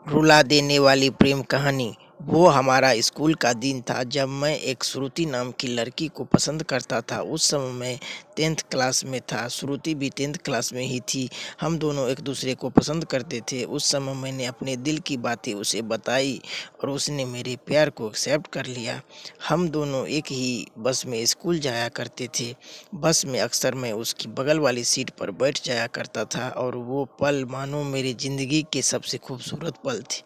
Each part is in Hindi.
रुला देने वाली प्रेम कहानी। वो हमारा स्कूल का दिन था जब मैं एक श्रुति नाम की लड़की को पसंद करता था। उस समय मैं 10th क्लास में था, श्रुति भी 10th क्लास में ही थी। हम दोनों एक दूसरे को पसंद करते थे। उस समय मैंने अपने दिल की बातें उसे बताई और उसने मेरे प्यार को एक्सेप्ट कर लिया। हम दोनों एक ही बस में स्कूल जाया करते थे। बस में अक्सर मैं उसकी बगल वाली सीट पर बैठ जाया करता था और वो पल मानो मेरी ज़िंदगी के सबसे खूबसूरत पल थे।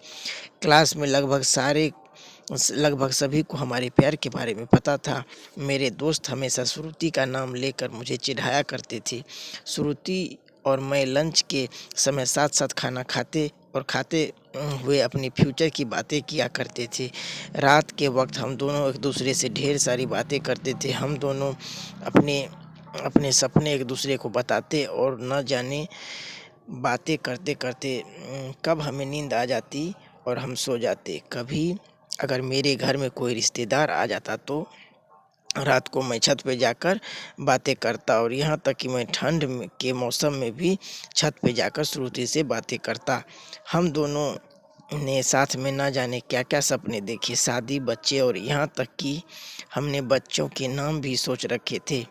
क्लास में लगभग सभी को हमारे प्यार के बारे में पता था। मेरे दोस्त हमेशा श्रुति का नाम लेकर मुझे चिढ़ाया करते थे। श्रुति और मैं लंच के समय साथ साथ खाना खाते हुए अपने फ्यूचर की बातें किया करते थे। रात के वक्त हम दोनों एक दूसरे से ढेर सारी बातें करते थे। हम दोनों अपने अपने सपने एक दूसरे को बताते और न जाने बातें करते करते कब हमें नींद आ जाती और हम सो जाते। कभी अगर मेरे घर में कोई रिश्तेदार आ जाता तो रात को मैं छत पे जाकर बातें करता और यहाँ तक कि मैं के मौसम में भी छत पे जाकर श्रुति से बातें करता। हम दोनों ने साथ में ना जाने क्या क्या सपने देखे, शादी, बच्चे और यहाँ तक कि हमने बच्चों के नाम भी सोच रखे थे।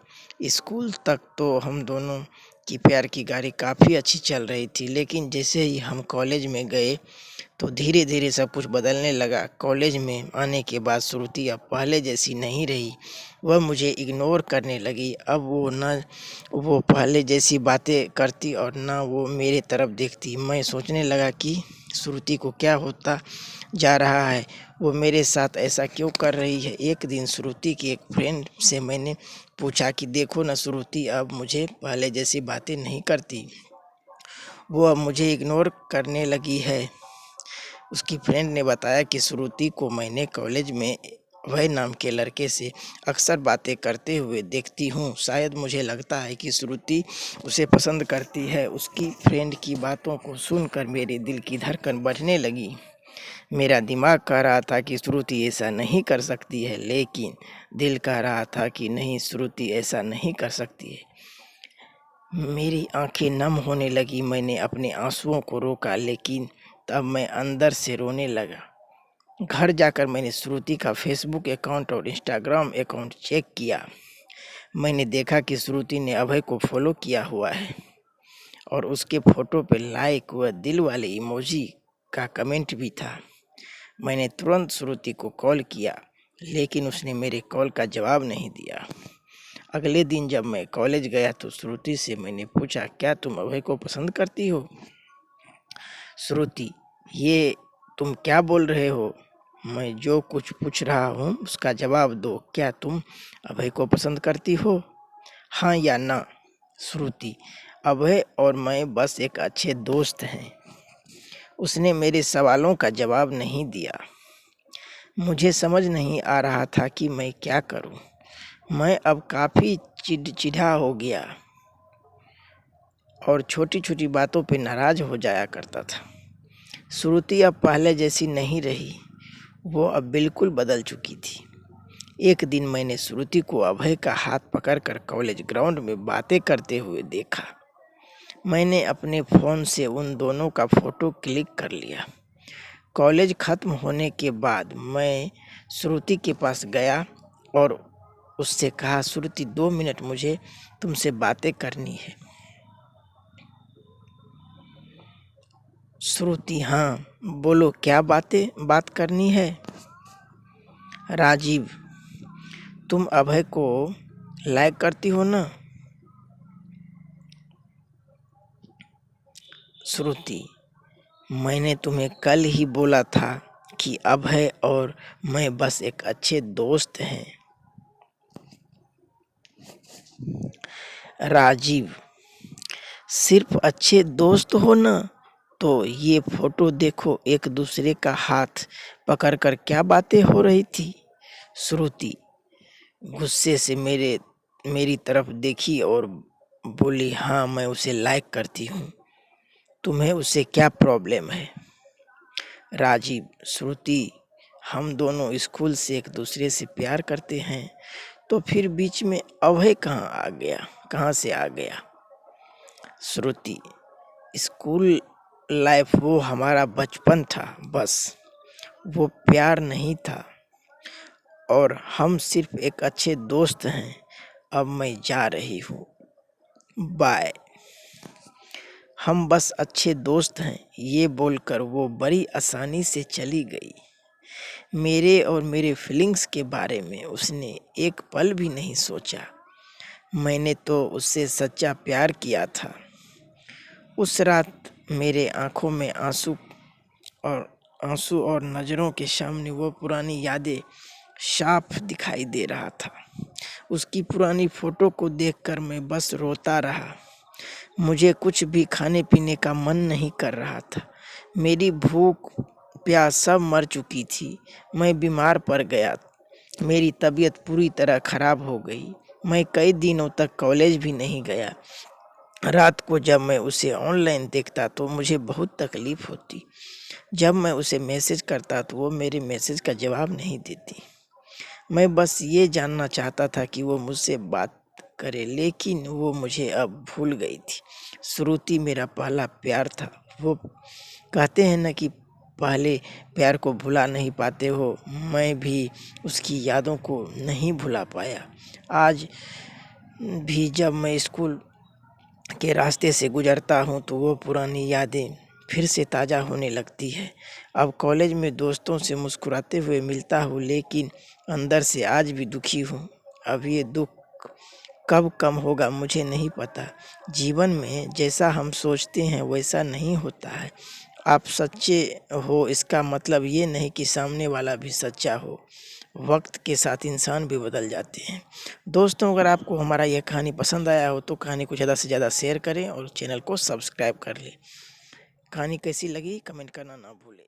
स्कूल तक तो हम दोनों की प्यार की गाड़ी काफ़ी अच्छी चल रही थी, लेकिन जैसे ही हम कॉलेज में गए तो धीरे धीरे सब कुछ बदलने लगा। कॉलेज में आने के बाद श्रुति अब पहले जैसी नहीं रही। वह मुझे इग्नोर करने लगी। अब वो पहले जैसी बातें करती और ना वो मेरे तरफ देखती। मैं सोचने लगा कि श्रुति को क्या होता जा रहा है, वो मेरे साथ ऐसा क्यों कर रही है। एक दिन श्रुति की एक फ्रेंड से मैंने पूछा कि देखो ना, श्रुति अब मुझे पहले जैसी बातें नहीं करती, वो अब मुझे इग्नोर करने लगी है। उसकी फ्रेंड ने बताया कि श्रुति को मैंने कॉलेज में अभय नाम के लड़के से अक्सर बातें करते हुए देखती हूँ। शायद मुझे लगता है कि श्रुति उसे पसंद करती है। उसकी फ्रेंड की बातों को सुनकर मेरे दिल की धड़कन बढ़ने लगी। मेरा दिमाग कह रहा था कि श्रुति ऐसा नहीं कर सकती है, लेकिन दिल कह रहा था कि नहीं, श्रुति ऐसा नहीं कर सकती है। मेरी आंखें नम होने लगी। मैंने अपने आंसुओं को रोका, लेकिन तब मैं अंदर से रोने लगा। घर जाकर मैंने श्रुति का फेसबुक अकाउंट और इंस्टाग्राम अकाउंट चेक किया। मैंने देखा कि श्रुति ने अभय को फॉलो किया हुआ है और उसके फोटो पे लाइक व दिल वाले इमोजी का कमेंट भी था। मैंने तुरंत श्रुति को कॉल किया, लेकिन उसने मेरे कॉल का जवाब नहीं दिया। अगले दिन जब मैं कॉलेज गया तो श्रुति से मैंने पूछा, क्या तुम अभय को पसंद करती हो? श्रुति, ये तुम क्या बोल रहे हो? मैं जो कुछ पूछ रहा हूँ उसका जवाब दो। क्या तुम अभय को पसंद करती हो, हाँ या ना? श्रुति, अभय और मैं बस एक अच्छे दोस्त हैं। उसने मेरे सवालों का जवाब नहीं दिया। मुझे समझ नहीं आ रहा था कि मैं क्या करूं। मैं अब काफ़ी चिढ़ा हो गया और छोटी छोटी बातों पे नाराज हो जाया करता था। श्रुति अब पहले जैसी नहीं रही, वो अब बिल्कुल बदल चुकी थी। एक दिन मैंने श्रुति को अभय का हाथ पकड़कर कॉलेज ग्राउंड में बातें करते हुए देखा। मैंने अपने फ़ोन से उन दोनों का फ़ोटो क्लिक कर लिया। कॉलेज ख़त्म होने के बाद मैं श्रुति के पास गया और उससे कहा, श्रुति 2 मिनट मुझे तुमसे बातें करनी है। श्रुति, हाँ बोलो, क्या बात करनी है? राजीव, तुम अभय को लाइक करती हो ना? श्रुति, मैंने तुम्हें कल ही बोला था कि अभय और मैं बस एक अच्छे दोस्त हैं। राजीव, सिर्फ अच्छे दोस्त हो ना? तो ये फोटो देखो, एक दूसरे का हाथ पकड़कर क्या बातें हो रही थी। श्रुति गुस्से से मेरी तरफ देखी और बोली, हाँ मैं उसे लाइक करती हूँ, तुम्हें उससे क्या प्रॉब्लम है? राजीव, श्रुति, हम दोनों स्कूल से एक दूसरे से प्यार करते हैं, तो फिर बीच में अभय कहाँ से आ गया? श्रुति, स्कूल लाइफ, वो हमारा बचपन था बस, वो प्यार नहीं था और हम सिर्फ एक अच्छे दोस्त हैं। अब मैं जा रही हूँ, बाय। हम बस अच्छे दोस्त हैं, ये बोलकर वो बड़ी आसानी से चली गई। मेरे और मेरे फीलिंग्स के बारे में उसने एक पल भी नहीं सोचा। मैंने तो उससे सच्चा प्यार किया था। उस रात मेरे आंखों में आंसू और नज़रों के सामने वो पुरानी यादें साफ दिखाई दे रहा था। उसकी पुरानी फोटो को देखकर मैं बस रोता रहा। मुझे कुछ भी खाने पीने का मन नहीं कर रहा था। मेरी भूख प्यास सब मर चुकी थी। मैं बीमार पड़ गया। मेरी तबीयत पूरी तरह खराब हो गई। मैं कई दिनों तक कॉलेज भी नहीं गया। रात को जब मैं उसे ऑनलाइन देखता तो मुझे बहुत तकलीफ होती। जब मैं उसे मैसेज करता तो वो मेरे मैसेज का जवाब नहीं देती। मैं बस ये जानना चाहता था कि वो मुझसे बात करे, लेकिन वो मुझे अब भूल गई थी। श्रुति मेरा पहला प्यार था। वो कहते हैं ना कि पहले प्यार को भुला नहीं पाते हो, मैं भी उसकी यादों को नहीं भुला पाया। आज भी जब मैं स्कूल के रास्ते से गुजरता हूँ तो वो पुरानी यादें फिर से ताज़ा होने लगती है। अब कॉलेज में दोस्तों से मुस्कुराते हुए मिलता हूँ, लेकिन अंदर से आज भी दुखी हूँ। अब ये दुख कब कम होगा मुझे नहीं पता। जीवन में जैसा हम सोचते हैं वैसा नहीं होता है। आप सच्चे हो इसका मतलब ये नहीं कि सामने वाला भी सच्चा हो। वक्त के साथ इंसान भी बदल जाते हैं। दोस्तों, अगर आपको हमारा यह कहानी पसंद आया हो तो कहानी को ज़्यादा से ज़्यादा शेयर करें और चैनल को सब्सक्राइब कर लें। कहानी कैसी लगी कमेंट करना ना भूलें।